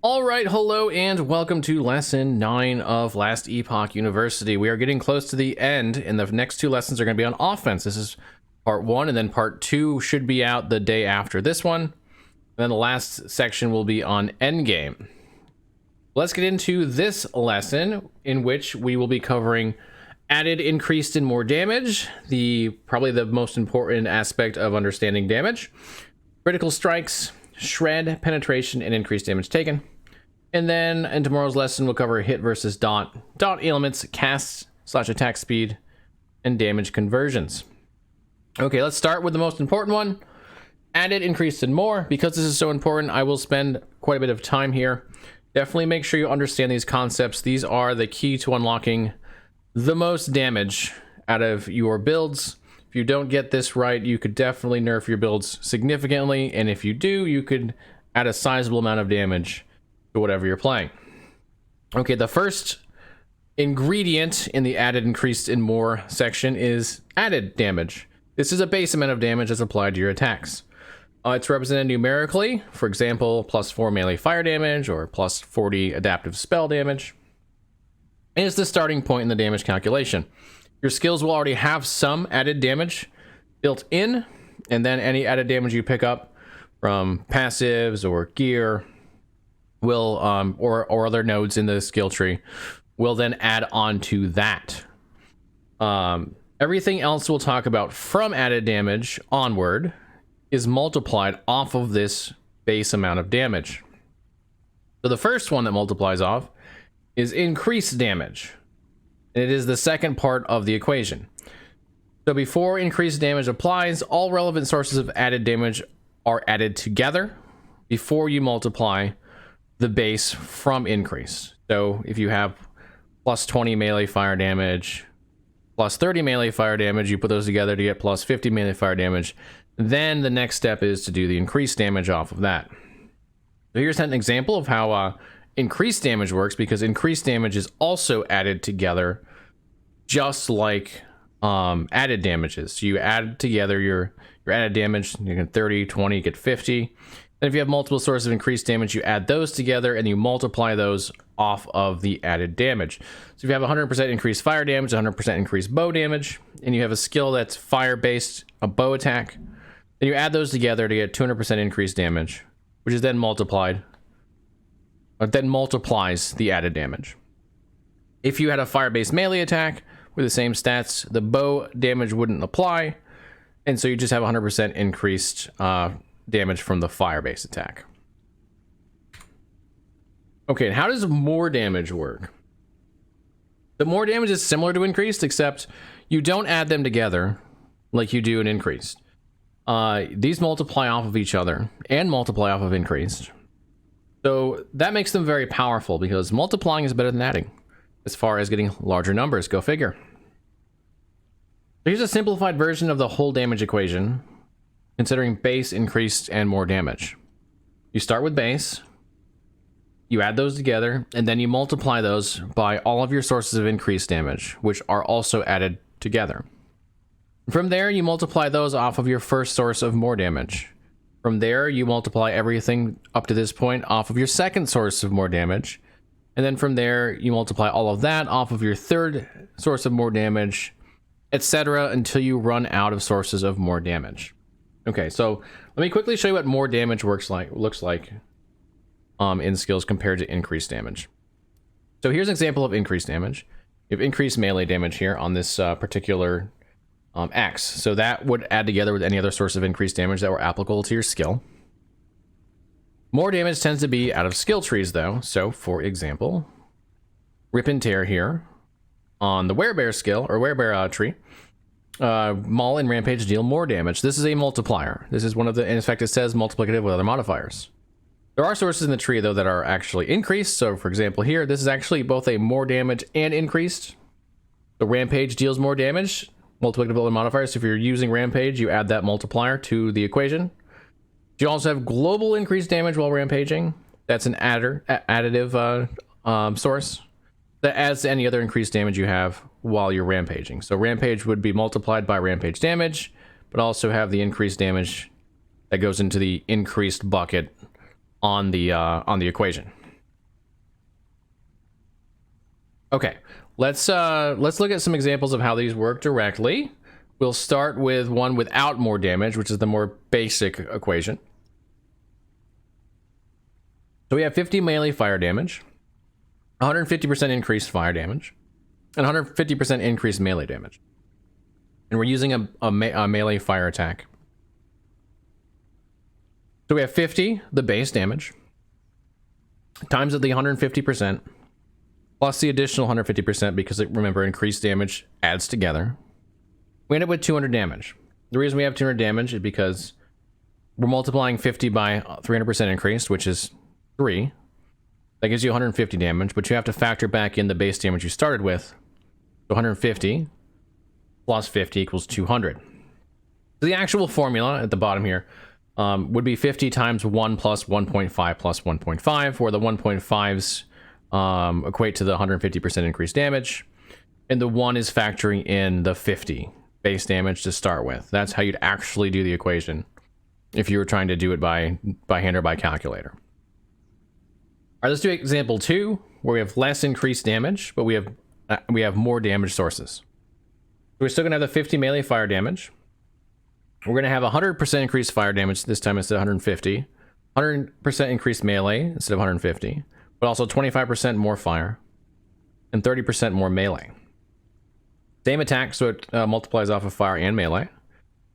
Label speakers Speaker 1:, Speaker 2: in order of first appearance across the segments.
Speaker 1: All right, hello and welcome to lesson 9 of Last Epoch University. We are getting close to the end, and the next two lessons are going to be on offense. This is part 1, and then part 2 should be out the day after this one. And then the last section will be on endgame. Let's get into this lesson, in which we will be covering added, increased, and more damage, probably the most important aspect of understanding damage, critical strikes, shred, penetration, and increased damage taken. And then in tomorrow's lesson, we'll cover hit versus dot ailments, cast / attack speed, and damage conversions. Okay, let's start with the most important one, added, increased, and more. Because this is so important, I will spend quite a bit of time here. Definitely make sure you understand these concepts. These are the key to unlocking the most damage out of your builds. If you don't get this right, you could definitely nerf your builds significantly, and if you do, you could add a sizable amount of damage to whatever you're playing. Okay, the first ingredient in the added, increased, and more section is added damage. This is a base amount of damage that's applied to your attacks. It's represented numerically, for example, +4 melee fire damage or +40 adaptive spell damage. And it's the starting point in the damage calculation. Your skills will already have some added damage built in, and then any added damage you pick up from passives or gear will or other nodes in the skill tree will then add on to that. Everything else we'll talk about from added damage onward is multiplied off of this base amount of damage. So the first one that multiplies off is increased damage, and it is the second part of the equation. So before increased damage applies, all relevant sources of added damage are added together before you multiply the base from increase. So if you have +20 melee fire damage, +30 melee fire damage, you put those together to get +50 melee fire damage. Then the next step is to do the increased damage off of that. So here's an example of how increased damage works, because increased damage is also added together just like added damages. So you add together your added damage, you get 30, 20, you get 50. And if you have multiple sources of increased damage, you add those together and you multiply those off of the added damage. So if you have 100% increased fire damage, 100% increased bow damage, and you have a skill that's fire-based, a bow attack, then you add those together to get 200% increased damage, which is then multiplied, or then multiplies the added damage. If you had a fire-based melee attack with the same stats, the bow damage wouldn't apply, and so you just have 100% increased damage from the fire-based attack. Okay, how does more damage work? The more damage is similar to increased, except you don't add them together like you do in increased. These multiply off of each other and multiply off of increased. So that makes them very powerful, because multiplying is better than adding as far as getting larger numbers. Go figure. Here's a simplified version of the whole damage equation, considering base, increased, and more damage. You start with base, you add those together, and then you multiply those by all of your sources of increased damage, which are also added together. From there, you multiply those off of your first source of more damage. From there, you multiply everything up to this point off of your second source of more damage. And then from there, you multiply all of that off of your third source of more damage, etc., until you run out of sources of more damage. Okay, so let me quickly show you what more damage looks like in skills compared to increased damage. So here's an example of increased damage. You have increased melee damage here on this particular X. So that would add together with any other source of increased damage that were applicable to your skill. More damage tends to be out of skill trees, though. So, for example, Rip and Tear here on the Werebear skill, or Werebear tree. Maul and Rampage deal more damage. This is a multiplier. This is one of the, in fact, it says multiplicative with other modifiers. There are sources in the tree, though, that are actually increased. So, for example, here, this is actually both a more damage and increased. The Rampage deals more damage, multiplicative with other modifiers. So if you're using Rampage, you add that multiplier to the equation. You also have global increased damage while rampaging. That's an additive source that adds to any other increased damage you have while you're rampaging. So rampage would be multiplied by rampage damage, but also have the increased damage that goes into the increased bucket on the equation. Okay, let's look at some examples of how these work directly. We'll start with one without more damage, which is the more basic equation. So we have 50 melee fire damage, 150% increased fire damage, and 150% increased melee damage. And we're using a melee fire attack. So we have 50, the base damage, times the 150%, plus the additional 150% because, remember, increased damage adds together. We end up with 200 damage. The reason we have 200 damage is because we're multiplying 50 by 300% increased, which is 3. That gives you 150 damage, but you have to factor back in the base damage you started with. So 150 plus 50 equals 200. So the actual formula at the bottom here would be 50 times 1 plus 1.5 plus 1.5, where the 1.5s equate to the 150% increased damage, and the 1 is factoring in the 50 base damage to start with. That's how you'd actually do the equation if you were trying to do it by hand or by calculator. All right, let's do example 2, where we have less increased damage, but we have more damage sources. We're still gonna have the 50 melee fire damage. We're gonna have 100% increased fire damage this time instead of 150, 100% increased melee instead of 150, but also 25% more fire and 30% more melee. Same attack, so it multiplies off of fire and melee.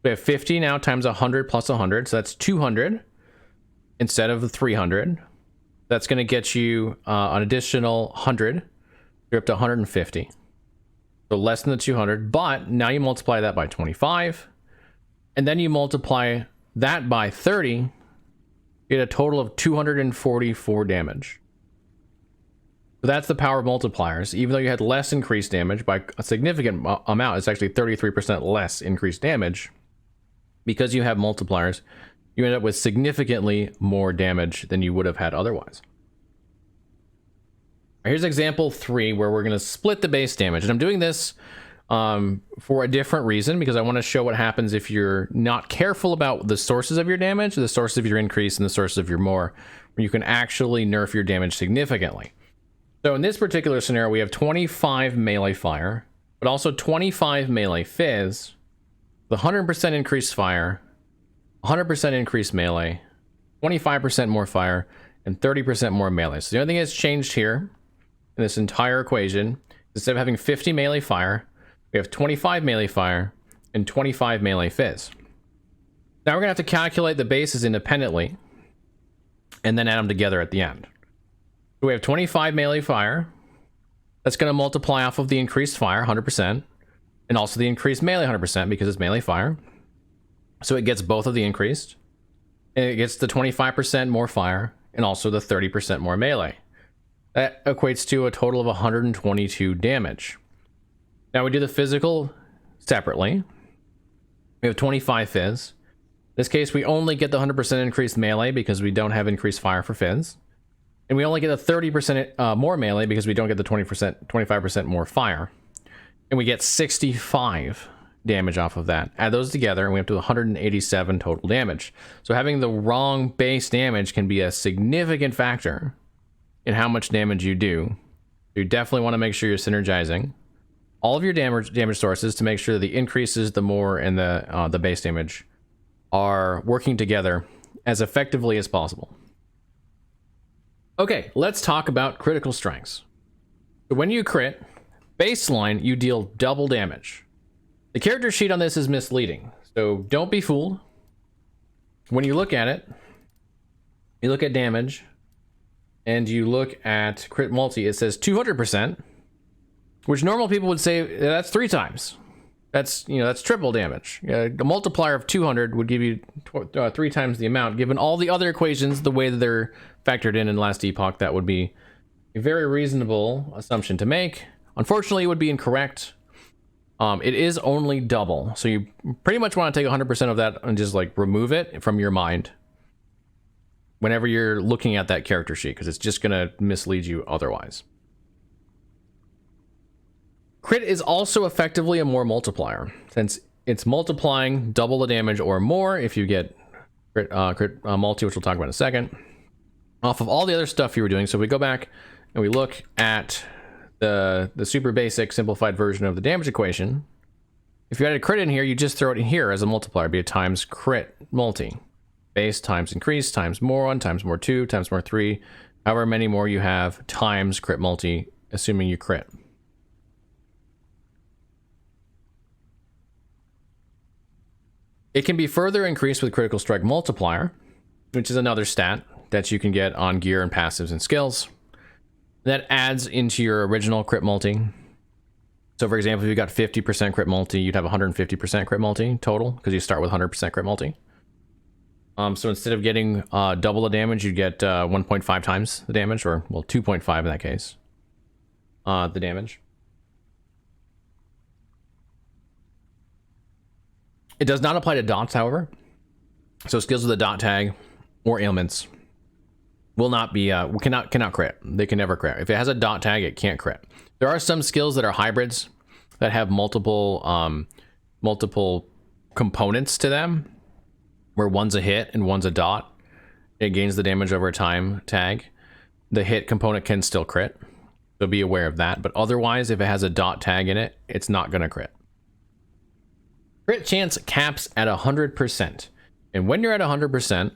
Speaker 1: We have 50 now times 100 plus 100, so that's 200 instead of the 300. That's going to get you an additional 100. You're up to 150. So less than the 200, but now you multiply that by 25, and then you multiply that by 30, you get a total of 244 damage. So that's the power of multipliers. Even though you had less increased damage by a significant amount, it's actually 33% less increased damage. Because you have multipliers, you end up with significantly more damage than you would have had otherwise. Here's example 3, where we're going to split the base damage. And I'm doing this for a different reason, because I want to show what happens if you're not careful about the sources of your damage, the sources of your increase, and the sources of your more, where you can actually nerf your damage significantly. So in this particular scenario, we have 25 melee fire, but also 25 melee fizz, the 100% increased fire, 100% increased melee, 25% more fire, and 30% more melee. So the only thing that's changed here in this entire equation, instead of having 50 melee fire, we have 25 melee fire and 25 melee fizz. Now we're gonna have to calculate the bases independently and then add them together at the end. So we have 25 melee fire. That's going to multiply off of the increased fire, 100%, and also the increased melee, 100%, because it's melee fire. So it gets both of the increased, and it gets the 25% more fire, and also the 30% more melee. That equates to a total of 122 damage. Now we do the physical separately. We have 25 fizz. In this case, we only get the 100% increased melee because we don't have increased fire for fizz. And we only get a 30% more melee because we don't get the 25% more fire. And we get 65 damage off of that. Add those together and we have to 187 total damage. So having the wrong base damage can be a significant factor in how much damage you do. You definitely want to make sure you're synergizing all of your damage sources to make sure that the increases, the more, and the base damage are working together as effectively as possible. Okay, let's talk about critical strengths. So when you crit, baseline, you deal double damage. The character sheet on this is misleading, so don't be fooled. When you look at it, you look at damage, and you look at crit multi, it says 200%, which normal people would say that's 3 times. That's triple damage. A multiplier of 200 would give you 3 times the amount. Given all the other equations, the way that they're factored in last Epoch, that would be a very reasonable assumption to make. Unfortunately, it would be incorrect. It is only double, so you pretty much want to take 100% of that and just like remove it from your mind whenever you're looking at that character sheet, because it's just going to mislead you otherwise. Crit is also effectively a more multiplier, since it's multiplying double the damage or more if you get crit multi, which we'll talk about in a second, off of all the other stuff you were doing. So we go back and we look at the super basic simplified version of the damage equation, if you add a crit in here, you just throw it in here as a multiplier. It'd be a times crit multi. Base times increase times more 1 times more 2 times more 3. However many more you have times crit multi, assuming you crit. It can be further increased with critical strike multiplier, which is another stat that you can get on gear and passives and skills. That adds into your original crit multi. So for example, if you got 50% crit multi, you'd have 150% crit multi total, because you start with 100% crit multi. So instead of getting double the damage, you'd get 1.5 times the damage, or well, 2.5 in that case. The damage. It does not apply to dots, however. So skills with a dot tag or ailments will not be cannot crit. They can never crit. If it has a dot tag, it can't crit. There are some skills that are hybrids that have multiple components to them, where one's a hit and one's a dot. It gains the damage over time tag. The hit component can still crit, so be aware of that. But otherwise, if it has a dot tag in it, it's not going to crit. Crit chance caps at 100%. And when you're at 100%,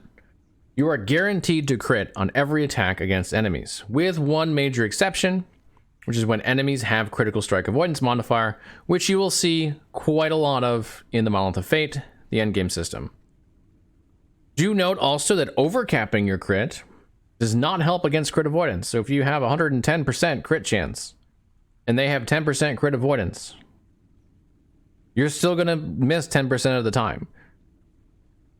Speaker 1: you are guaranteed to crit on every attack against enemies, with one major exception, which is when enemies have critical strike avoidance modifier, which you will see quite a lot of in the Monolith of Fate, the endgame system. Do note also that overcapping your crit does not help against crit avoidance. So if you have 110% crit chance and they have 10% crit avoidance, you're still going to miss 10% of the time.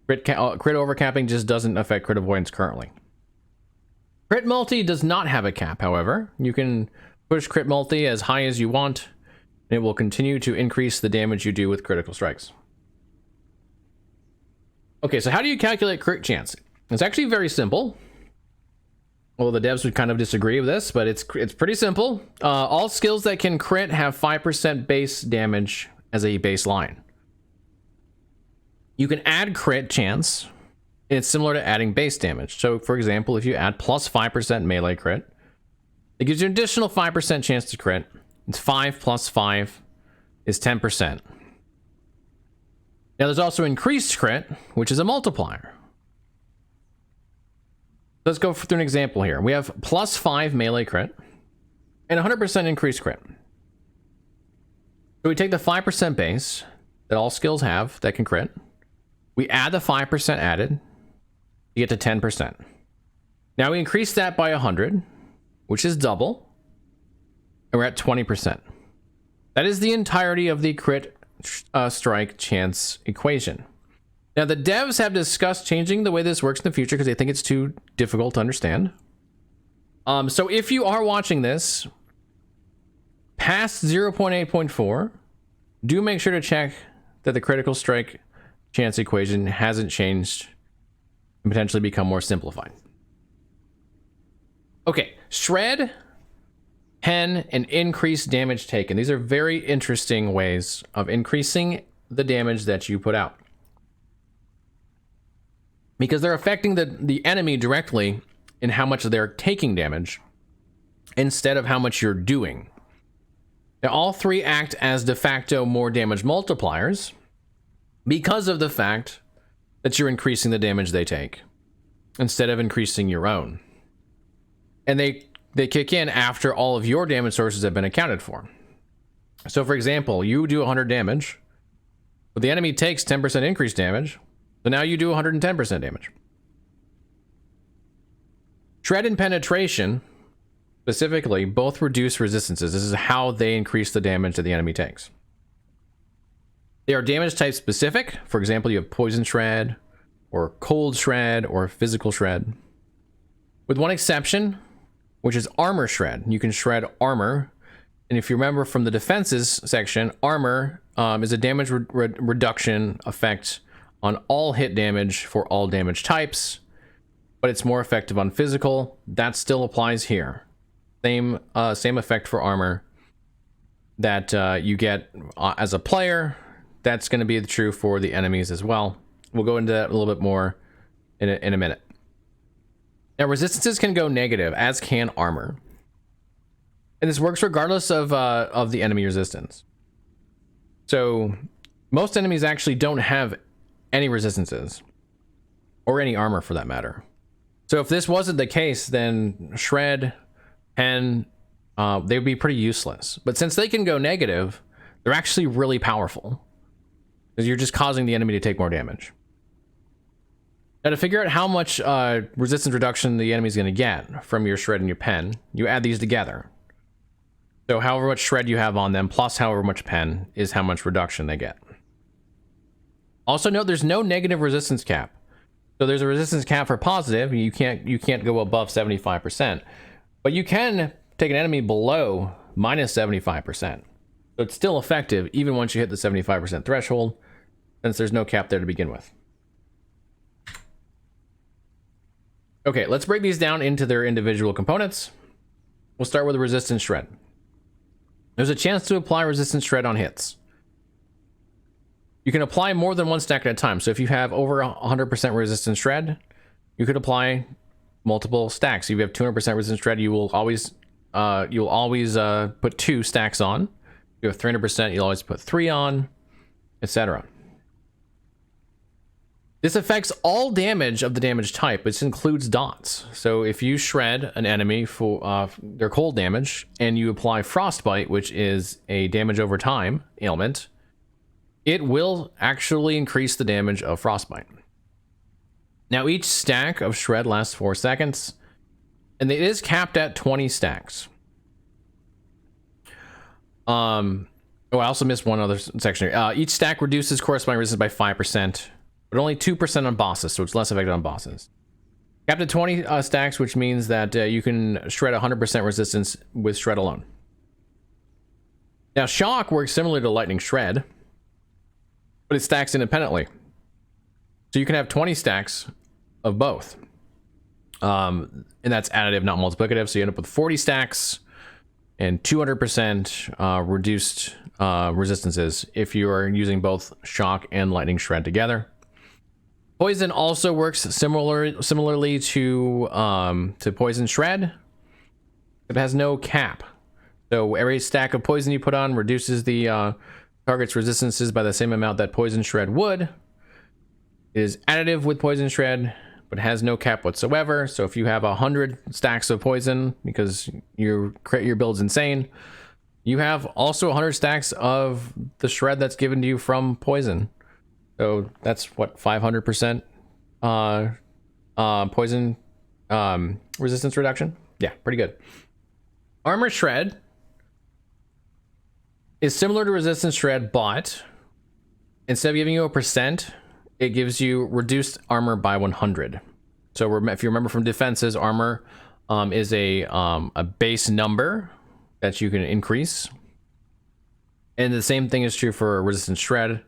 Speaker 1: Crit overcapping just doesn't affect crit avoidance currently. Crit multi does not have a cap, however. You can push crit multi as high as you want, and it will continue to increase the damage you do with critical strikes. Okay, so how do you calculate crit chance? It's actually very simple. Well, the devs would kind of disagree with this, but it's pretty simple. All skills that can crit have 5% base damage as a baseline. You can add crit chance. It's similar to adding base damage. So, for example, if you add plus 5% melee crit, it gives you an additional 5% chance to crit. It's 5 plus 5 is 10%. Now, there's also increased crit, which is a multiplier. Let's go through an example here. We have plus 5 melee crit and 100% increased crit. So we take the 5% base that all skills have that can crit. We add the 5% added to get to 10%. Now we increase that by 100, which is double, and we're at 20%. That is the entirety of the crit strike chance equation. Now the devs have discussed changing the way this works in the future because they think it's too difficult to understand. So if you are watching this past 0.8.4, do make sure to check that the critical strike chance equation hasn't changed and potentially become more simplified. Okay, shred, pen, and increased damage taken. These are very interesting ways of increasing the damage that you put out, because they're affecting the enemy directly in how much they're taking damage instead of how much you're doing. Now, all three act as de facto more damage multipliers because of the fact that you're increasing the damage they take instead of increasing your own. And they kick in after all of your damage sources have been accounted for. So, for example, you do 100 damage, but the enemy takes 10% increased damage, so now you do 110% damage. Shred and penetration, specifically, both reduce resistances. This is how they increase the damage that the enemy takes. They are damage type specific. For example, you have poison shred, or cold shred, or physical shred. With one exception, which is armor shred. You can shred armor. And if you remember from the defenses section, armor is a damage reduction effect on all hit damage for all damage types, but it's more effective on physical. That still applies here. Same effect for armor that you get as a player. That's going to be true for the enemies as well. We'll go into that a little bit more in a minute. Now, resistances can go negative, as can armor. And this works regardless of the enemy resistance. So most enemies actually don't have any resistances or any armor for that matter. So if this wasn't the case, then Shred, Pen, they would be pretty useless. But since they can go negative, they're actually really powerful because you're just causing the enemy to take more damage. Now to figure out how much resistance reduction the enemy's going to get from your Shred and your Pen, you add these together. So however much Shred you have on them plus however much Pen is how much reduction they get. Also note there's no negative resistance cap. So there's a resistance cap for positive. You can't go above 75%. But you can take an enemy below minus 75%. So it's still effective even once you hit the 75% threshold, since there's no cap there to begin with. Okay, let's break these down into their individual components. We'll start with the resistance Shred. There's a chance to apply resistance Shred on hits. You can apply more than one stack at a time. So if you have over 100% resistance Shred, you could apply multiple stacks. If you have 200% resistance Shred, you'll always put 2 stacks on. If you have 300%, you'll always put 3 on, etc. This affects all damage of the damage type, which includes dots. So if you shred an enemy for their cold damage and you apply Frostbite, which is a damage over time ailment, it will actually increase the damage of Frostbite. Now each stack of Shred lasts 4 seconds, and it is capped at 20 stacks. Oh, I also missed one other section here. Each stack reduces corresponding resistance by 5%, but only 2% on bosses, so it's less effective on bosses. Capped at 20 stacks, which means that you can shred 100% resistance with Shred alone. Now Shock works similar to Lightning Shred, but it stacks independently. So you can have 20 stacks of both. And that's additive, not multiplicative. So you end up with 40 stacks and 200% reduced resistances if you are using both Shock and Lightning Shred together. Poison also works similarly to Poison Shred. It has no cap. So every stack of poison you put on reduces the target's resistances by the same amount that Poison Shred would. It is additive with Poison Shred, but has no cap whatsoever. So if you have 100 stacks of poison because your build's insane, you have also 100 stacks of the Shred that's given to you from poison. So that's what, 500% poison resistance reduction? Yeah, pretty good. Armor Shred is similar to resistance Shred, but instead of giving you a percent, it gives you reduced armor by 100. So if you remember from defenses, armor is a base number that you can increase. And the same thing is true for resistance Shred,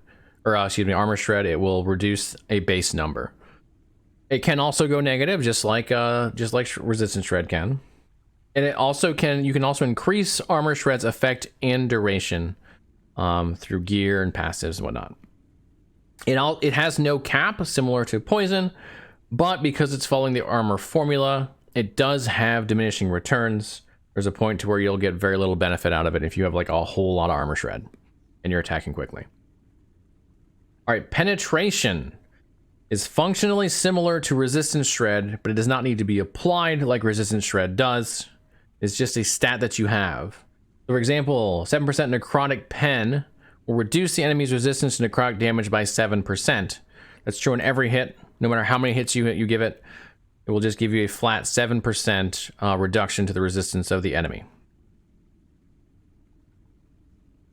Speaker 1: or excuse me, armor Shred. It will reduce a base number. It can also go negative, just like resistance Shred can. And it also you can also increase armor Shred's effect and duration through gear and passives and whatnot. It has no cap, similar to poison, but because it's following the armor formula, it does have diminishing returns. There's a point to where you'll get very little benefit out of it if you have like a whole lot of armor Shred and you're attacking quickly. All right, penetration is functionally similar to resistance Shred, but it does not need to be applied like resistance Shred does. It's just a stat that you have. So for example, 7% necrotic pen will reduce the enemy's resistance to necrotic damage by 7%. That's true in every hit. No matter how many hits you give it, it will just give you a flat 7% reduction to the resistance of the enemy.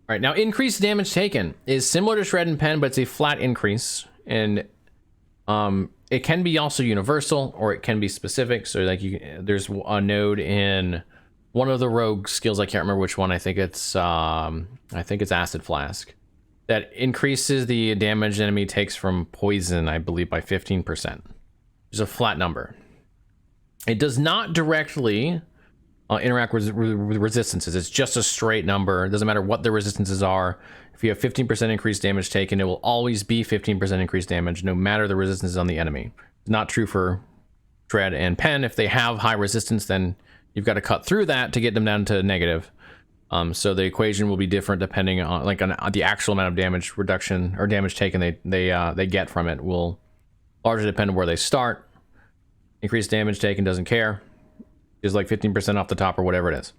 Speaker 1: All right, now increased damage taken is similar to Shred and Pen, but it's a flat increase, and it can be also universal or it can be specific. So like there's a node in one of the rogue skills, I can't remember which one. I think it's Acid Flask, that increases the damage the enemy takes from poison, I believe, by 15%. It's a flat number. It does not directly interact with resistances. It's just a straight number. It doesn't matter what the resistances are. If you have 15% increased damage taken, it will always be 15% increased damage, no matter the resistance on the enemy. Not true for Shred and Pen. If they have high resistance, then you've got to cut through that to get them down to negative. So the equation will be different depending on on the actual amount of damage reduction or damage taken they get from it will largely depend on where they start. Increased damage taken doesn't care. It's like 15% off the top or whatever it is.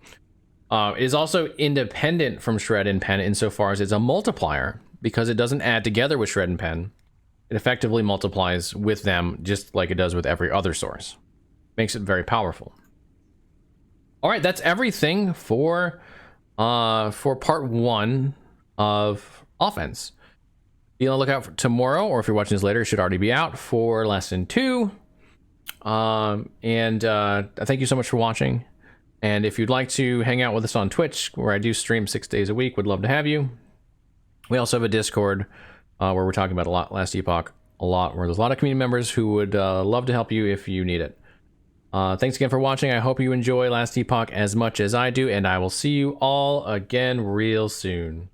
Speaker 1: It is also independent from Shred and Pen insofar as it's a multiplier because it doesn't add together with Shred and Pen. It effectively multiplies with them just like it does with every other source. Makes it very powerful. All right, that's everything for part 1 of offense. Be on the lookout for tomorrow, or if you're watching this later, it should already be out for lesson 2. Thank you so much for watching. And if you'd like to hang out with us on Twitch, where I do stream 6 days a week, would love to have you. We also have a Discord where we're talking about a lot Last Epoch, where there's a lot of community members who would love to help you if you need it. Thanks again for watching. I hope you enjoy Last Epoch as much as I do, and I will see you all again real soon.